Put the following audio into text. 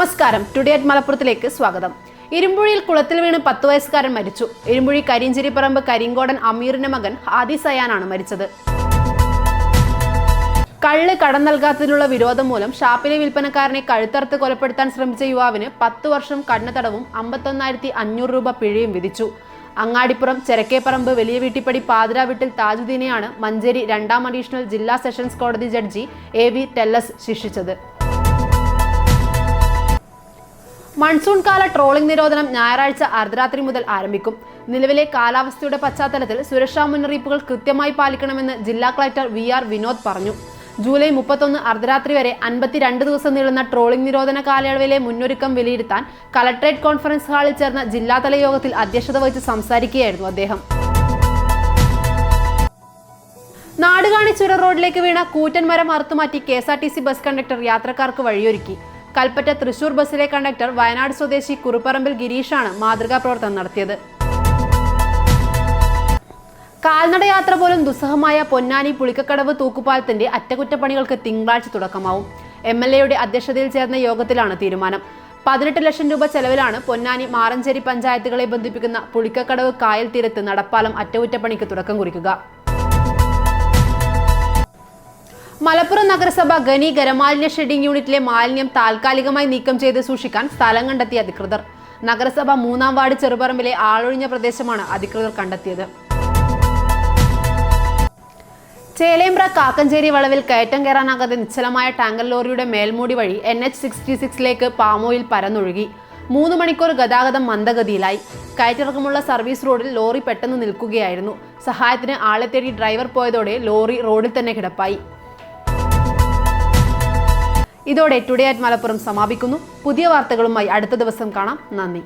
നമസ്കാരം, today at മലപ്പുറത്തിലേക്ക് സ്വാഗതം. ഇരുമ്പുഴിയിൽ കുളത്തിൽ വീണ് 10 വയസ്സുകാരൻ മരിച്ചു. ഇരുമ്പുഴി കരിഞ്ചേരിപ്പറമ്പ് കരിങ്കോടൻ അമീറിന്റെ മകൻ ഹാദി സയാനാണ് മരിച്ചത്. കള്ള് കടം നൽകാത്തതിനുള്ള വിരോധം മൂലം ഷാപ്പിലെ വിൽപ്പനക്കാരനെ കഴുത്തറുത്ത് കൊലപ്പെടുത്താൻ ശ്രമിച്ച യുവാവിന് 10 വർഷം കഠിന തടവും 51,500 രൂപ പിഴയും വിധിച്ചു. അങ്ങാടിപ്പുറം ചെരക്കേപ്പറമ്പ് വലിയ വീട്ടിപ്പടി പാതിരാവിട്ടിൽ താജുദ്ദീനെയാണ് മഞ്ചേരി 2ാം അഡീഷണൽ ജില്ലാ സെഷൻസ് കോടതി ജഡ്ജി AV ടെല്ലസ് ശിക്ഷിച്ചത്. മൺസൂൺ കാല ട്രോളിംഗ് നിരോധനം ഞായറാഴ്ച അർദ്ധരാത്രി മുതൽ ആരംഭിക്കും. നിലവിലെ കാലാവസ്ഥയുടെ പശ്ചാത്തലത്തിൽ സുരക്ഷാ മുന്നറിയിപ്പുകൾ കൃത്യമായി പാലിക്കണമെന്ന് ജില്ലാ കളക്ടർ VR വിനോദ് പറഞ്ഞു. ജൂലൈ 31 അർദ്ധരാത്രി വരെ 52 ദിവസം നീളുന്ന ട്രോളിംഗ് നിരോധന കാലയളവിലെ മുന്നൊരുക്കം വിലയിരുത്താൻ കളക്ടറേറ്റ് കോൺഫറൻസ് ഹാളിൽ ചേർന്ന ജില്ലാതല യോഗത്തിൽ അധ്യക്ഷത വഹിച്ച് സംസാരിക്കുകയായിരുന്നു അദ്ദേഹം. നാടുകാണി ചുരം റോഡിലേക്ക് വീണ കൂറ്റൻ മരം അറുത്തുമാറ്റി KSRTC ബസ് കണ്ടക്ടർ യാത്രക്കാർക്ക് വഴിയൊരുക്കി. കൽപ്പറ്റ തൃശൂർ ബസ്സിലെ കണ്ടക്ടർ വയനാട് സ്വദേശി കുറുപ്പറമ്പിൽ ഗിരീഷാണ് മാതൃകാ പ്രവർത്തനം നടത്തിയത്. കാൽനടയാത്ര പോലും ദുസ്സഹമായ പൊന്നാനി പുളിക്കക്കടവ് തൂക്കുപാലത്തിന്റെ അറ്റകുറ്റപ്പണികൾക്ക് തിങ്കളാഴ്ച തുടക്കമാവും. MLAയുടെ അധ്യക്ഷതയിൽ ചേർന്ന യോഗത്തിലാണ് തീരുമാനം. 18 ലക്ഷം രൂപ ചെലവിലാണ് പൊന്നാനി മാറഞ്ചേരി പഞ്ചായത്തുകളെ ബന്ധിപ്പിക്കുന്ന പുളിക്കക്കടവ് കായൽ തീരത്ത് നടപ്പാലം അറ്റകുറ്റപ്പണിക്ക് തുടക്കം കുറിക്കുക. മലപ്പുറം നഗരസഭ ഖനി ഖരമാലിന്യ ഷെഡിംഗ് യൂണിറ്റിലെ മാലിന്യം താൽക്കാലികമായി നീക്കം ചെയ്ത് സൂക്ഷിക്കാൻ സ്ഥലം കണ്ടെത്തിയ അധികൃതർ. നഗരസഭ 3ാം വാർഡ് ചെറുപറമ്പിലെ ആളൊഴിഞ്ഞ പ്രദേശമാണ് അധികൃതർ കണ്ടെത്തിയത്. ചേലേമ്പ്ര കാക്കഞ്ചേരി വളവിൽ കയറ്റം കയറാനാകാതെ നിശ്ചലമായ ടാങ്കർ ലോറിയുടെ മേൽമൂടി വഴി NH66ലേക്ക് പാമോയിൽ പരന്നൊഴുകി. 3 മണിക്കൂർ ഗതാഗതം മന്ദഗതിയിലായി. കയറ്റിറക്കമുള്ള സർവീസ് റോഡിൽ ലോറി പെട്ടെന്ന് നിൽക്കുകയായിരുന്നു. സഹായത്തിന് ആളെ തേടി ഡ്രൈവർ പോയതോടെ ലോറി റോഡിൽ തന്നെ കിടപ്പായി. ഇതോടെ ടുഡേ അറ്റ് മലപ്പുറം സമാപിക്കുന്നു. പുതിയ വാർത്തകളുമായി അടുത്ത ദിവസം കാണാം. നന്ദി.